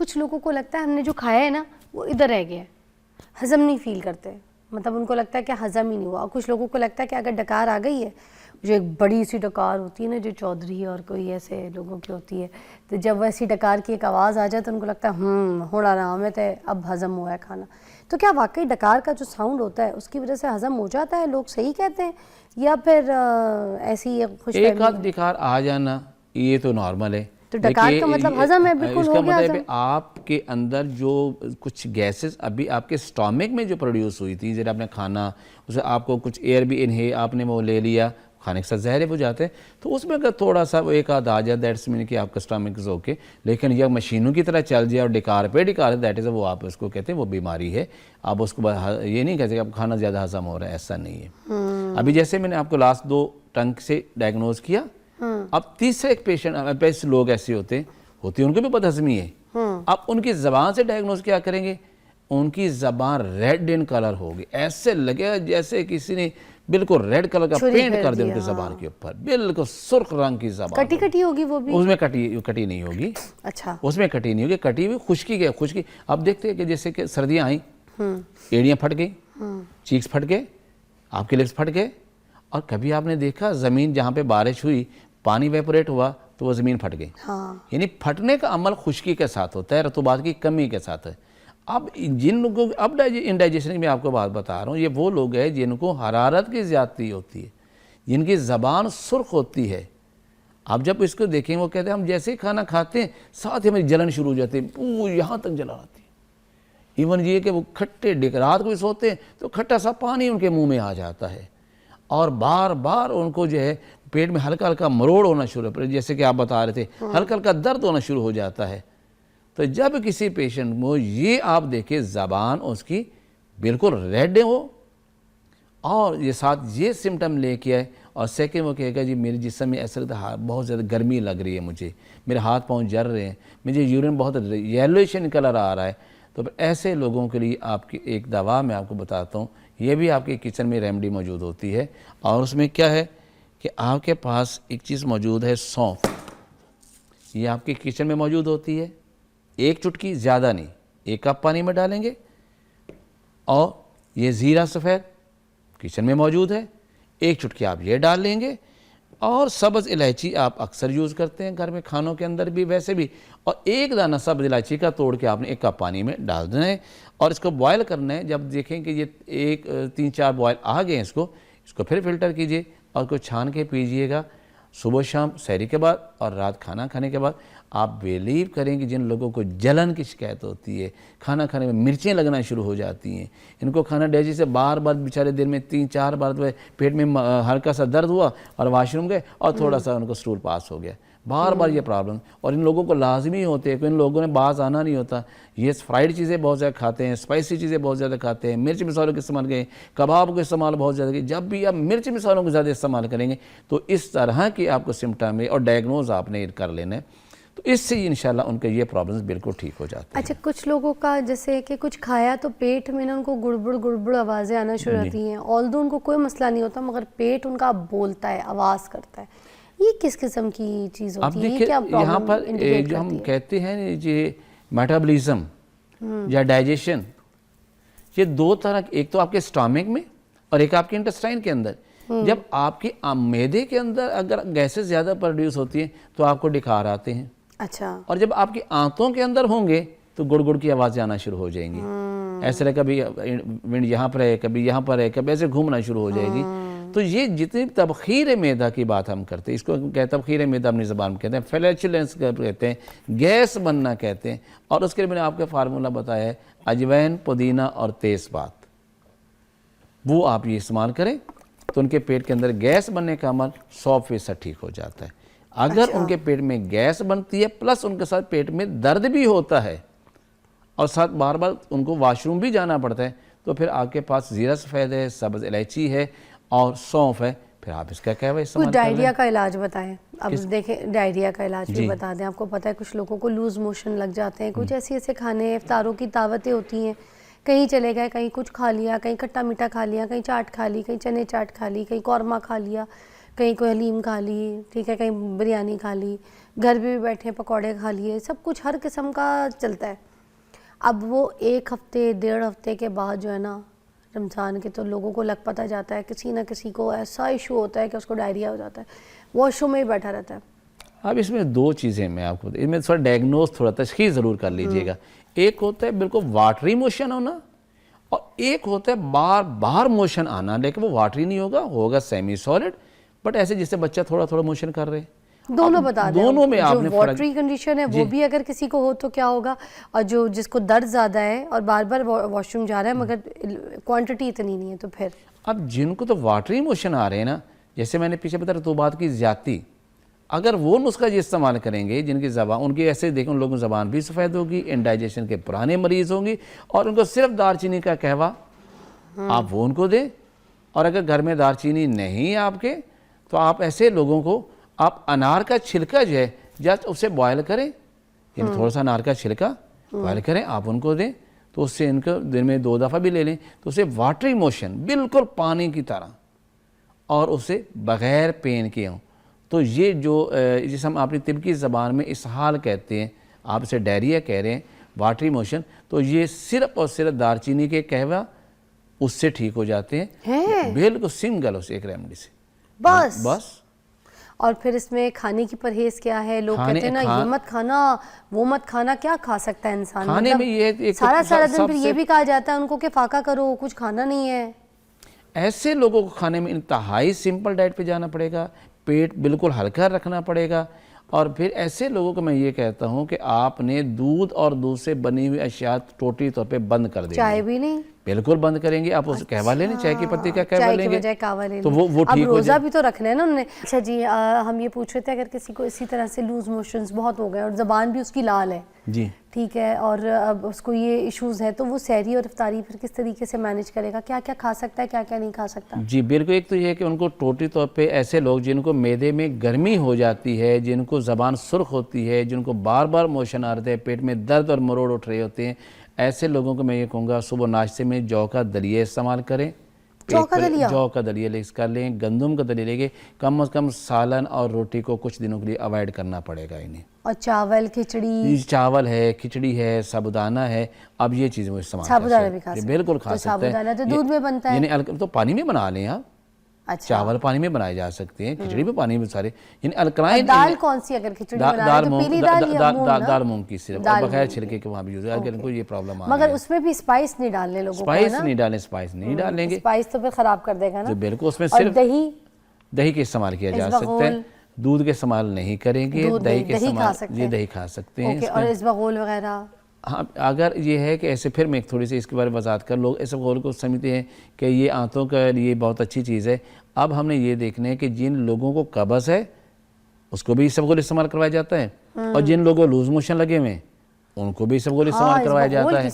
کچھ لوگوں کو لگتا ہے ہم نے جو کھایا ہے نا وہ ادھر رہ گیا ہے, ہضم نہیں فیل کرتے, مطلب ان کو لگتا ہے کہ ہضم ہی نہیں ہوا. اور کچھ لوگوں کو لگتا ہے کہ اگر ڈکار آ گئی ہے, جو ایک بڑی سی ڈکار ہوتی ہے نا, جو چودھری اور کوئی ایسے لوگوں کی ہوتی ہے, تو جب ویسی ڈکار کی ایک آواز آ جائے تو ان کو لگتا ہے ہونا آرام ہے, اب ہضم ہوا ہے کھانا. تو کیا واقعی ڈکار کا جو ساؤنڈ ہوتا ہے اس کی وجہ سے ہضم ہو جاتا ہے, لوگ صحیح کہتے ہیں, یا پھر ایسی خوش فہمی؟ ایک آدھ ڈکار آ جانا یہ تو نارمل ہے. تو ڈکار کا مطلب ہضم ہے, بالکل ہو گیا اس کا ہضم. مطلب آپ کے اندر جو کچھ گیسز ابھی آپ کے سٹامک میں جو پروڈیوس ہوئی تھی, جب آپ نے کھانا اسے آپ کو کچھ ایئر بھی انہیں آپ نے وہ لے لیا, کھانے کے ساتھ زہر ہو جاتے ہیں, تو اس میں اگر تھوڑا سا ایک آدھ آ جائے دیٹس مین کہ آپ کا سٹامک از اوکے. لیکن یہ مشینوں کی طرح چل جائے اور ڈکار پہ ڈکار ہے, دیٹ از وہ آپ اس کو کہتے ہیں وہ بیماری ہے. آپ اس کو یہ نہیں کہتے کہ آپ کھانا زیادہ ہضم ہو رہا ہے, ایسا نہیں ہے. ابھی جیسے میں نے آپ کو لاسٹ 2 ٹنگ سے ڈائگنوز کیا, اب تیسرے ایک پیشنٹ لوگ ایسے ہوتے ہیں ان کو بھی بد ہضمی ہے. اب ان کی زبان سے ڈائگنوز کیا کریں گے, ان کی زبان ریڈ ان کلر ہوگی, ایسے لگے جیسے کسی نے بالکل ریڈ کلر کا پینٹ کر دیا ان کی زبان کے اوپر, بالکل سرخ رنگ کی زبان. کٹی کٹی ہوگی وہ بھی؟ اس میں کٹی نہیں ہوگی. اچھا, اس میں کٹی نہیں ہوگی, کٹی ہوئی خشکی. اب دیکھتے ہیں کہ جیسے کہ سردیاں آئیں, ایڑیاں پھٹ گئی, چیکس پھٹ گئے, آپ کے لپس پھٹ گئے. اور کبھی آپ نے دیکھا زمین جہاں پہ بارش ہوئی پانی ویپوریٹ ہوا تو وہ زمین پھٹ گئی. یعنی پھٹنے کا عمل خشکی کے ساتھ ہوتا ہے, رطوبات کی کمی کے ساتھ ہے. اب جن لوگوں اب انڈائجیشن میں آپ کو بات بتا رہا ہوں, یہ وہ لوگ ہیں جن کو حرارت کی زیادتی ہوتی ہے, جن کی زبان سرخ ہوتی ہے. آپ جب اس کو دیکھیں وہ کہتے ہیں ہم جیسے ہی کھانا کھاتے ہیں ساتھ ہی ہماری جلن شروع ہو جاتی ہے, یہاں تک جلن آتی ہے. ایون یہ کہ وہ کھٹے رات کو بھی سوتے ہیں تو کھٹا سا پانی ان کے منہ میں آ جاتا ہے, اور بار بار ان کو جو ہے پیٹ میں ہلکا ہلکا مروڑ ہونا شروع ہو, جیسے کہ آپ بتا رہے تھے ہلکا ہلکا درد ہونا شروع ہو جاتا ہے. تو جب کسی پیشنٹ کو یہ آپ دیکھیں زبان اس کی بالکل ریڈ ہو اور یہ ساتھ یہ سمٹم لے کے آئے, اور سیکنڈ وہ کہے گا جی میرے جسم میں ایسا لگتا ہے بہت زیادہ گرمی لگ رہی ہے, مجھے میرے ہاتھ پاؤں جل رہے ہیں, مجھے یورین بہت یلوئش کلر آ رہا ہے, تو ایسے لوگوں کے لیے آپ کی ایک دوا میں آپ کو بتاتا ہوں, یہ بھی آپ کے کچن میں ریمیڈی موجود ہوتی ہے. اور اس میں کیا ہے کہ آپ کے پاس ایک چیز موجود ہے سونف, یہ آپ کے کچن میں موجود ہوتی ہے. ایک چٹکی, زیادہ نہیں, 1 کپ پانی میں ڈالیں گے, اور یہ زیرہ سفید کچن میں موجود ہے, 1 چٹکی آپ یہ ڈال لیں گے. اور سبز الائچی آپ اکثر یوز کرتے ہیں گھر میں کھانوں کے اندر بھی ویسے بھی, اور 1 دانہ سبز الائچی کا توڑ کے آپ نے 1 کپ پانی میں ڈال دینا ہے, اور اس کو بوائل کرنا ہے. جب دیکھیں کہ یہ 3-4 بوائل آ گئے ہیں اس کو پھر فلٹر کیجئے اور کو چھان کے پیجئے گا صبح شام سحری کے بعد اور رات کھانا کھانے کے بعد. آپ بیلیو کریں کہ جن لوگوں کو جلن کی شکایت ہوتی ہے, کھانا کھانے میں مرچیں لگنا شروع ہو جاتی ہیں, ان کو کھانا ڈیجی سے بار بار بیچارے دن میں 3-4 بار پیٹ میں ہلکا سا درد ہوا اور واش روم گئے اور تھوڑا سا ان کو سٹول پاس ہو گیا, بار بار یہ پرابلم. اور ان لوگوں کو لازمی ہوتے ہیں کہ ان لوگوں نے باز آنا نہیں ہوتا, یہ فرائیڈ چیزیں بہت زیادہ کھاتے ہیں, اسپائسی چیزیں بہت زیادہ کھاتے ہیں, مرچ مسالوں کے استعمال کریں, کباب کے استعمال بہت زیادہ کریں. جب بھی آپ مرچ مسالوں کو زیادہ استعمال کریں گے تو اس طرح کی آپ کو سمٹم ہے, اور ڈائگنوز آپ نے کر لینا ہے, تو اس سے انشاءاللہ ان کے یہ پرابلمز بالکل ٹھیک ہو جاتے ہیں. اچھا, کچھ لوگوں کا جیسے کہ کچھ کھایا تو پیٹ میں نا ان کو گڑبڑ آوازیں آنا شروع ہوتی ہیں, آلدو ان کو کوئی مسئلہ نہیں ہوتا مگر پیٹ ان کا بولتا ہے, آواز کرتا ہے. یہ کس قسم کی چیز ہوتی ہے؟ یہ کیا پرابلم یہاں پر جو ہم کہتے ہیں یہ میٹابولزم یا ڈائجیشن, یہ 2 طرح, ایک تو آپ کے سٹامک میں اور ایک آپ کے انٹسٹائن کے اندر. جب آپ کے معدے کے اندر اگر گیسز زیادہ پروڈیوس ہوتی ہیں تو آپ کو ڈکار آتے ہیں. اچھا, اور جب آپ کی آنتوں کے اندر ہوں گے تو گڑ کی آوازیں آنا شروع ہو جائیں گی. ایسے رہے کبھی ونڈ یہاں پر ہے, کبھی یہاں پر ہے, کبھی ایسے گھومنا شروع ہو جائے گی. تو یہ جتنی تبخیر معدہ کی بات ہم کرتے ہیں, اس کو تبخیر معدہ اپنی زبان میں کہتے ہیں, فلیچولنس کہتے ہیں, گیس بننا کہتے ہیں. اور اس کے لیے میں نے آپ کا فارمولہ بتایا ہے, اجوین, پودینہ اور تیز پات, وہ آپ یہ استعمال کریں تو ان کے پیٹ کے اندر گیس بننے کا عمل 100% ٹھیک ہو جاتا ہے. اگر ان کے پیٹ میں گیس بنتی ہے پلس ان کے ساتھ پیٹ میں درد بھی ہوتا ہے اور ساتھ بار بار ان کو واش روم بھی جانا پڑتا ہے, تو پھر آپ کے پاس زیرہ سفید ہے, سبز الائچی ہے اور سونف ہے, پھر آپ اس کا کیا ہے استعمال کچھ ڈائریا کا علاج بتائیں. اب دیکھیں ڈائریا کا علاج بھی بتا دیں. آپ کو پتہ ہے کچھ لوگوں کو لوز موشن لگ جاتے ہیں, کچھ ایسے کھانے افطاروں کی دعوتیں ہوتی ہیں, کہیں چلے گئے, کہیں کچھ کھا لیا, کہیں کھٹا میٹھا کھا لیا, کہیں چاٹ کھا لی, کہیں چنے چاٹ کھا لی, کہیں قورمہ کھا لیا, کہیں کوئی حلیم کھا لی, ٹھیک ہے, کہیں بریانی کھا لی, گھر بھی بیٹھے پکوڑے کھا لیے, سب کچھ ہر قسم کا چلتا ہے. اب وہ 1 ہفتے 1.5 ہفتے کے بعد جو ہے نا رمضان کے, تو لوگوں کو لگ پتہ جاتا ہے, کسی نہ کسی کو ایسا ایشو ہوتا ہے کہ اس کو ڈائریا ہو جاتا ہے, واش روم میں ہی بیٹھا رہتا ہے. اب اس میں 2 چیزیں میں آپ کو اس میں تھوڑا ڈائگنوز تھوڑا تشخیص ضرور کر لیجئے گا. ایک ہوتا ہے بالکل واٹری موشن ہونا, اور ایک ہوتا ہے بار بار موشن آنا, لیکن وہ واٹری نہیں ہوگا سیمی سالڈ, بٹ ایسے جس سے بچہ تھوڑا تھوڑا موشن کر رہے. دونوں بتا دیں, دونوں میں آپ نے جو واٹری کنڈیشن ہے وہ بھی اگر کسی کو ہو تو کیا ہوگا, اور جو جس کو درد زیادہ ہے اور بار بار واش روم جا رہا ہے مگر کوانٹٹی اتنی نہیں ہے تو پھر. اب جن کو تو واٹری موشن آ رہے ہیں نا, جیسے میں نے پیچھے بتا رطوبات کی زیادتی, اگر وہ نسخہ جو استعمال کریں گے, جن کی زبان ان کی ایسے دیکھیں ان لوگوں کی زبان بھی سفید ہوگی, انڈائجیشن کے پرانے مریض ہوں گی, اور ان کو صرف دار چینی کا قہوہ آپ وہ ان کو دیں. اور اگر گھر میں دار چینی نہیں ہے آپ کے, تو آپ ایسے لوگوں کو آپ انار کا چھلکا جو ہے جسٹ اسے بوائل کریں, یعنی تھوڑا سا انار کا چھلکا بوائل کریں, آپ ان کو دیں, تو اس سے ان کو دن میں 2 دفعہ بھی لے لیں, تو اسے واٹری موشن بالکل پانی کی طرح, اور اسے بغیر پین کے ہوں. تو یہ جو جس ہم اپنی طب کی زبان میں اسہال کہتے ہیں, آپ اسے ڈائریا کہہ رہے ہیں, واٹری موشن, تو یہ صرف اور صرف دار چینی کے قہوہ اس سے ٹھیک ہو جاتے ہیں, بالکل سنگل اس ایک ریمیڈی سے بس. اور پھر اس میں کھانے کی پرہیز کیا ہے؟ لوگ کہتے ہیں نا یہ مت کھانا وہ مت کھانا, کیا کھا سکتا ہے انسان؟ کھانے میں یہ سارا دن پھر یہ بھی کہا جاتا ہے ان کو کہ فاقہ کرو, کچھ کھانا نہیں ہے. ایسے لوگوں کو کھانے میں انتہائی سمپل ڈائٹ پہ جانا پڑے گا, پیٹ بالکل ہلکا رکھنا پڑے گا. اور پھر ایسے لوگوں کو میں یہ کہتا ہوں کہ آپ نے دودھ اور دودھ سے بنی ہوئی اشیاء ٹوٹلی طور پہ بند کر دیں. چائے بھی نہیں؟ بالکل بند کریں گے. آپ اسے قہوہ لیں, چائے کی پتی کا قہوہ لیں گے تو وہ ٹھیک ہو جائے. اب روزہ بھی تو رکھنا ہے نا انہوں نے. اچھا جی, ہم یہ پوچھ رہے تھے اگر کسی کو اسی طرح سے لوز موشنز بہت ہو گئے اور زبان بھی اس کی لال ہے, جی ٹھیک ہے, اور اب اس کو یہ ایشوز ہے, تو وہ سحری اور افطاری پھر کس طریقے سے مینیج کرے گا؟ کیا کیا کھا سکتا ہے, کیا کیا نہیں کھا سکتا؟ جی بالکل. ایک تو یہ ہے کہ ان کو ٹوٹلی طور پہ ایسے لوگ جن کو معدے میں گرمی ہو جاتی ہے, جن کو زبان سرخ ہوتی ہے, جن کو بار بار موشن آ رہتے ہیں, پیٹ میں درد اور مروڑ اٹھ رہے ہوتے ہیں, ایسے لوگوں کو میں یہ کہوں گا صبح ناشتے میں جو کا دلیہ استعمال کریں. جو کا دلیہ لیکس کر لیں, گندم کا دلیہ لے کے کم از کم سالن اور روٹی کو کچھ دنوں کے لیے اوائڈ کرنا پڑے گا انہیں. اور چاول, کھچڑی, چاول ہے, کھچڑی ہے, سابودانہ ہے, اب یہ چیزیں وہ استعمال کر سکتے ہیں. بالکل کھا سکتے ہیں. سابودانہ تو دودھ میں بنتا ہے, یعنی تو پانی میں بنا لیں آپ. چاول پانی میں بنائے جا سکتے ہیں, کھچڑی بھی پانی میں سارے, یعنی الکلائن. دال کون سی اگر کھچڑی بنا رہے ہیں تو پیلی دال یا مونگ؟ دال مونگ کی صرف, اور بغیر چھلکے کے وہاں بھی یوز ہے. اگر ان کو یہ پرابلم آ رہی ہے, مگر اس میں بھی اسپائس نہیں ڈالنے لوگوں کو, اسپائس نہیں ڈالیں, اسپائس نہیں ڈالیں گے, اسپائس تو پھر خراب کر دے گا نا. بالکل. اس میں اور صرف دہی کے استعمال کیا جا سکتا ہے, دودھ کے استعمال نہیں کریں گے. دہی کے استعمال, یہ دہی کھا سکتے ہیں. اور اسبغول وغیرہ. ہاں, اگر یہ ہے کہ ایسے, پھر میں ایک تھوڑی سی اس کے بارے میں وضاحت کر, لوگ اسبغول کو سمجھتے ہیں کہ یہ آنتوں کا لیے بہت اچھی چیز ہے. اب ہم نے یہ دیکھنا ہے کہ جن لوگوں کو قبض ہے اس کو بھی اسبغول استعمال کروایا جاتا ہے, اور جن لوگوں کو لوز موشن لگے ہوئے ہیں ان کو بھی اسبغول استعمال کروایا جاتا ہے.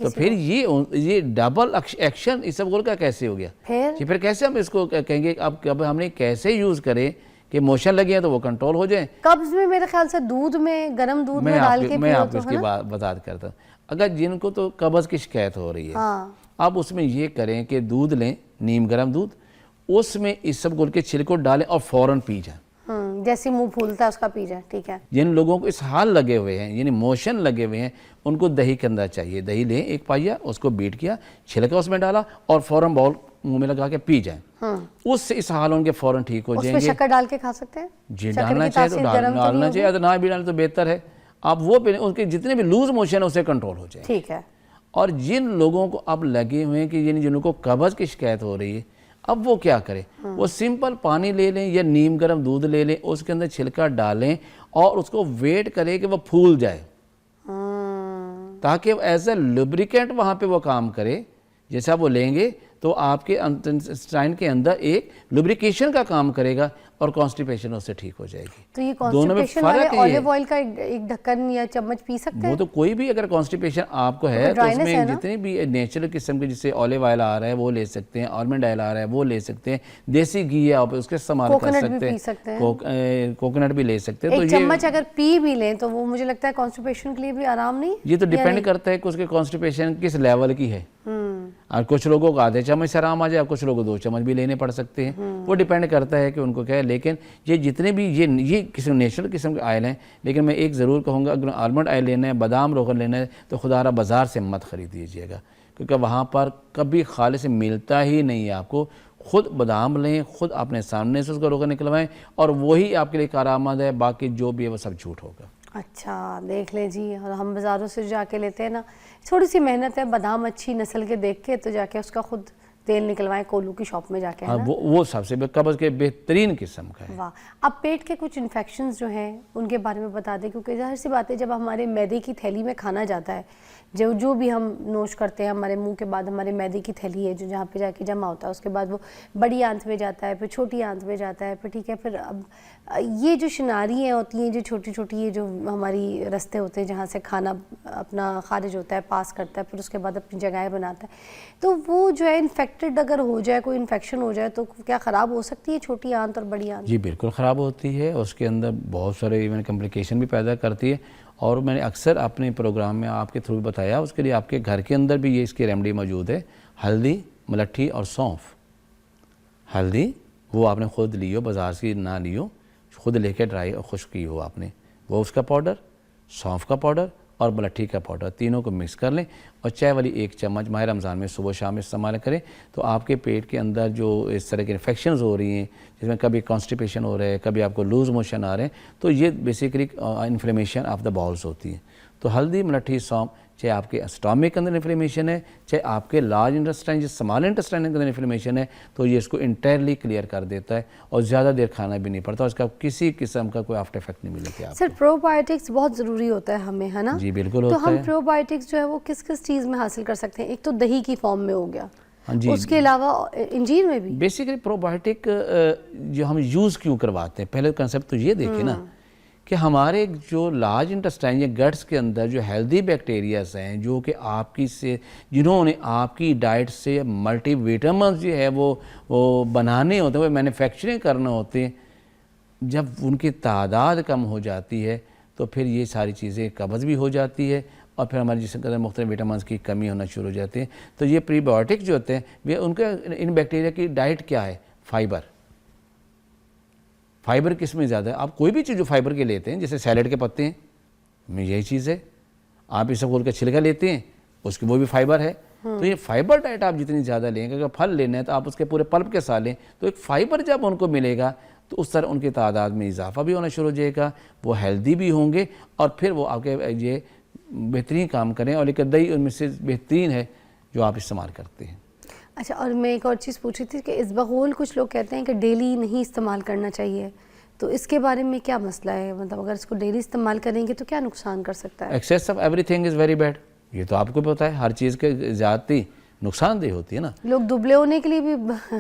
تو پھر یہ ڈبل ایکشن اسبغول کا کیسے ہو گیا؟ پھر کیسے ہم اس کو کہیں گے اب ہم نے کیسے یوز کریں کہ موشن لگے ہیں تو وہ کنٹرول ہو جائیں؟ قبض میں میرے خیال سے دودھ میں, گرم دودھ میں ڈال کے, میں آپ کو اس کی وضاحت کرتا ہوں. اگر جن کو تو قبض کی شکایت ہو رہی ہے, اب اس میں یہ کریں کہ دودھ لیں, نیم گرم دودھ, اس میں اسبغول کے چھلکوں ڈالیں اور فوراً پی جائیں. جیسے منہ پھولتا ہے اس کا پی جائیں, ٹھیک ہے. جن لوگوں کو اسہال لگے ہوئے ہیں, یعنی موشن لگے ہوئے ہیں, ان کو دہی کے اندر چاہیے. دہی لیں 1 پائیا, اس کو بیٹ کیا, چھلکا اس میں ڈالا اور فوراً باؤل منہ میں لگا کے پی جائیں. اس سے اسہال ان کے فوراً ٹھیک ہو جائیں گے. اس میں شکر ڈال کے کھا سکتے ہیں؟ جی ڈالنا چاہیے تو ڈالنا چاہیے, اگر نہ بھی ڈالیں تو بہتر ہے. آپ وہ پی لیں, ان کے جتنے بھی لوز موشن ہے اسے کنٹرول ہو جائیں. ٹھیک ہے. اور جن لوگوں کو اب لگے ہوئے ہیں کہ یعنی جن کو قبض کی شکایت ہو رہی ہے, اب وہ کیا کریں؟ وہ سمپل پانی لے لیں یا نیم گرم دودھ لے لیں, اس کے اندر چھلکا ڈالیں اور اس کو ویٹ کریں کہ وہ پھول جائے, تاکہ ایز اے لوبریکینٹ وہاں پہ وہ کام کرے. جیسا وہ لیں گے تو آپ کے انٹسٹائن کے اندر ایک لوبریکیشن کا کام کرے گا اور کانسٹیپیشن اس سے ٹھیک ہو جائے گی. تو یہ کانسٹیپیشن والے اولیو آئل کا ایک ڈھکن یا چمچ پی سکتے ہیں؟ وہ تو کوئی بھی اگر کانسٹیپیشن آپ کو ہے تو اس میں جتنے بھی نیچرل قسم کے, جسے اولیو آئل آ رہا ہے وہ لے سکتے ہیں, آلمنڈ آئل آ رہا ہے وہ لے سکتے ہیں, دیسی گھی ہے آپ اس کے استعمال کر سکتے ہیں, کوکونٹ بھی لے سکتے ہیں. ایک چمچ اگر پی بھی لیں تو وہ مجھے لگتا ہے کانسٹیپیشن کے لیے بھی آرام نہیں. یہ تو ڈیپینڈ کرتا ہے کہ اس کے کانسٹیپیشن کس لیول کی ہے. اور کچھ لوگوں کو آدھے چمچ سے آرام آ جائے, کچھ لوگوں کو 2 چمچ بھی لینے پڑ سکتے ہیں, وہ ڈیپینڈ کرتا ہے کہ ان کو کیا ہے. لیکن یہ جتنے بھی یہ قسم نیچرل قسم کے آئل ہیں, لیکن میں ایک ضرور کہوں گا, اگر آلمنڈ آئل لینا ہے, بادام روغن لینا ہے, تو خدا را بازار سے مت خرید دیجیے گا, کیونکہ وہاں پر کبھی خالص ملتا ہی نہیں ہے آپ کو. خود بادام لیں, خود اپنے سامنے سے اس کا روغن نکلوائیں, اور وہی آپ کے لیے کارآمد ہے. باقی جو بھی ہے وہ سب جھوٹ ہوگا. اچھا دیکھ لیں جی, اور ہم بازاروں سے جا کے لیتے ہیں نا, تھوڑی سی محنت ہے, بادام اچھی نسل کے دیکھ کے تو جا کے اس کا خود تیل نکلوائیں کولو کی شاپ میں جا کے. ہاں وہ سب سے قبض کے بہترین قسم کا ہے. واہ. اب پیٹ کے کچھ انفیکشنز جو ہیں ان کے بارے میں بتا دیں, کیونکہ ظاہر سی بات ہے جب ہمارے معدے کی تھیلی میں کھانا جاتا ہے, جو بھی ہم نوش کرتے ہیں ہمارے منہ کے بعد ہمارے معدے کی تھیلی ہے جو جہاں پہ جا کے جمع ہوتا ہے, اس کے بعد وہ بڑی آنت میں جاتا ہے, پھر چھوٹی آنت میں جاتا ہے, پھر ٹھیک ہے, پھر اب یہ جو شناریاں ہوتی ہیں, جو چھوٹی چھوٹی یہ جو ہماری رستے ہوتے ہیں جہاں سے کھانا اپنا خارج ہوتا ہے, پاس کرتا ہے, پھر اس کے بعد اپنی جگہیں بناتا ہے, تو وہ جو ہے انفیکٹڈ اگر ہو جائے, کوئی انفیکشن ہو جائے, تو کیا خراب ہو سکتی ہے چھوٹی آنت اور بڑی آنت؟ جی بالکل خراب ہوتی ہے, اس کے اندر بہت سارے ایون کمپلیکیشن بھی پیدا کرتی ہے. اور میں نے اکثر اپنے پروگرام میں آپ کے تھرو بتایا, اس کے لیے آپ کے گھر کے اندر بھی یہ اس کی ریمیڈی موجود ہے. ہلدی, ملٹھی اور سونف. ہلدی وہ آپ نے خود لیو, بازار سے نہ لیو, خود لے کے ڈرائی اور خشک کی ہو آپ نے, وہ اس کا پاؤڈر, سونف کا پاؤڈر اور ملٹھی کا پاؤڈر, تینوں کو مکس کر لیں, اور چائے والی 1 چمچ ماہ رمضان میں صبح شام استعمال کریں. تو آپ کے پیٹ کے اندر جو اس طرح کے انفیکشنز ہو رہی ہیں, جس میں کبھی کانسٹیپیشن ہو رہا ہے, کبھی آپ کو لوز موشن آ رہے ہیں, تو یہ basically inflammation of the bowls ہوتی ہے. تو ہلدی, ملٹھی, سونف, چاہے آپ کے اسٹامک کے اندر انفلیمیشن ہے, چاہے آپ کے لارج انٹسٹائن جو اسمال انٹسٹائن کے اندر انفلیمیشن ہے, تو یہ اس کو انٹائرلی کلیئر کر دیتا ہے, اور زیادہ دیر کھانا بھی نہیں پڑتا, اس کا کسی قسم کا کوئی آفٹر افیکٹ نہیں ملتا. سر پرو بایوٹکس بہت ضروری ہوتا ہے ہمیں, ہے نا؟ جی بالکل ہوتا ہے. تو ہم پرو بایوٹکس جو ہے وہ کس چیز میں حاصل کر سکتے ہیں؟ ایک تو دہی کی فارم میں ہو گیا, جی, اس کے علاوہ انجیر میں بھی. بیسیکلی پرو بایوٹک جو ہم یوز کیوں کرواتے ہیں, پہلے کنسیپٹ تو یہ دیکھیں نا کہ ہمارے جو لارج انٹسٹائن یا گٹس کے اندر جو ہیلدی بیکٹیریاز ہیں, جو کہ آپ کی سے جنہوں نے آپ کی ڈائٹ سے ملٹی وٹامنز جو ہے وہ بنانے ہوتے ہیں, وہ مینوفیکچرنگ کرنے ہوتے ہیں, جب ان کی تعداد کم ہو جاتی ہے تو پھر یہ ساری چیزیں قبض بھی ہو جاتی ہے, اور پھر ہمارے جسم کے اندر مختلف وٹامنز کی کمی ہونا شروع ہو جاتی ہے. تو یہ پری بایوٹک جو ہوتے ہیں, ان کے ان بیکٹیریا کی ڈائٹ کیا ہے؟ فائبر. فائبر کس میں زیادہ ہے؟ آپ کوئی بھی چیز جو فائبر کے لیتے ہیں, جیسے سیلڈ کے پتے ہیں, میں یہی چیز ہے. آپ اسبگول کا چھلکا لیتے ہیں, اس کی وہ بھی فائبر ہے. تو یہ فائبر ڈائٹ آپ جتنی زیادہ لیں گے, اگر پھل لینا ہے تو آپ اس کے پورے پلپ کے ساتھ لیں, تو ایک فائبر جب ان کو ملے گا تو اس طرح ان کی تعداد میں اضافہ بھی ہونا شروع ہو جائے گا, وہ ہیلدی بھی ہوں گے, اور پھر وہ آپ کے یہ بہترین کام کریں. اور ایک دہی ان میں سے بہترین ہے جو آپ استعمال کرتے ہیں. اچھا, اور میں ایک اور چیز پوچھ رہی تھی کہ اسبغول کچھ لوگ کہتے ہیں کہ ڈیلی نہیں استعمال کرنا چاہیے, تو اس کے بارے میں کیا مسئلہ ہے؟ مطلب اگر اس کو ڈیلی استعمال کریں گے تو کیا نقصان کر سکتا ہے؟ Access of every thing is very bad. یہ تو آپ کو بھی پتا ہے, ہر چیز کے زیادتی نقصان دہ ہوتی ہے نا. لوگ دبلے ہونے کے لیے بھی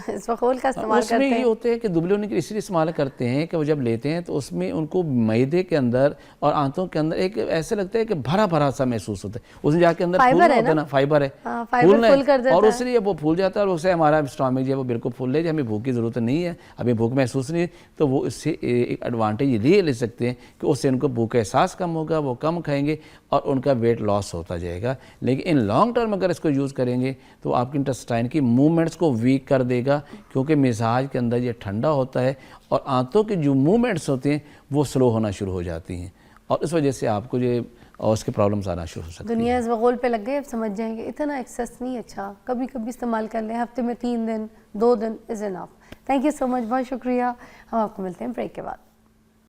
اسبغول کا استعمال اس میں کرتے یہ ہیں. ہوتے ہیں کہ دبلے ہونے کے اس لیے استعمال کرتے ہیں کہ وہ جب لیتے ہیں تو اس میں ان کو معدے کے اندر اور آنتوں کے اندر ایک ایسے لگتا ہے کہ بھرا بھرا سا محسوس ہوتا ہے. اس میں جا کے اندر پھولنا ہوتا ہے نا, فائبر ہے, پھولنا ہے, اور اس لیے وہ پھول جاتا ہے, اور اس سے ہمارا اسٹامک جو ہے وہ بالکل پھول لے, ہمیں بھوک کی ضرورت نہیں ہے, ابھی بھوک محسوس نہیں ہے, تو وہ اس سے ایک ایڈوانٹیج یہ لے سکتے ہیں کہ اس سے ان کو بھوک کا احساس کم ہوگا, وہ کم کھائیں گے اور ان کا ویٹ لاس ہوتا جائے گا. لیکن ان لانگ ٹرم اگر اس کو یوز کریں گے تو آپ کی انٹسٹائن کی موومنٹس کو ویک کر دے گا, کیونکہ مزاج کے اندر یہ ٹھنڈا ہوتا ہے, اور آنتوں کی جو موومنٹس ہوتے ہیں وہ سلو ہونا شروع ہو جاتی ہیں, اور اس وجہ سے آپ کو یہ اس کے پرابلمز آنا شروع ہو سکتی ہیں. دنیا اسبغول پہ لگ گئے, اب سمجھ جائیں گے اتنا ایکسیس نہیں اچھا, کبھی کبھی استعمال کر لیں, ہفتے میں 3 دن 2 دن از انف. تھینک یو سو مچ, بہت شکریہ. ہم آپ کو ملتے ہیں بریک کے بعد.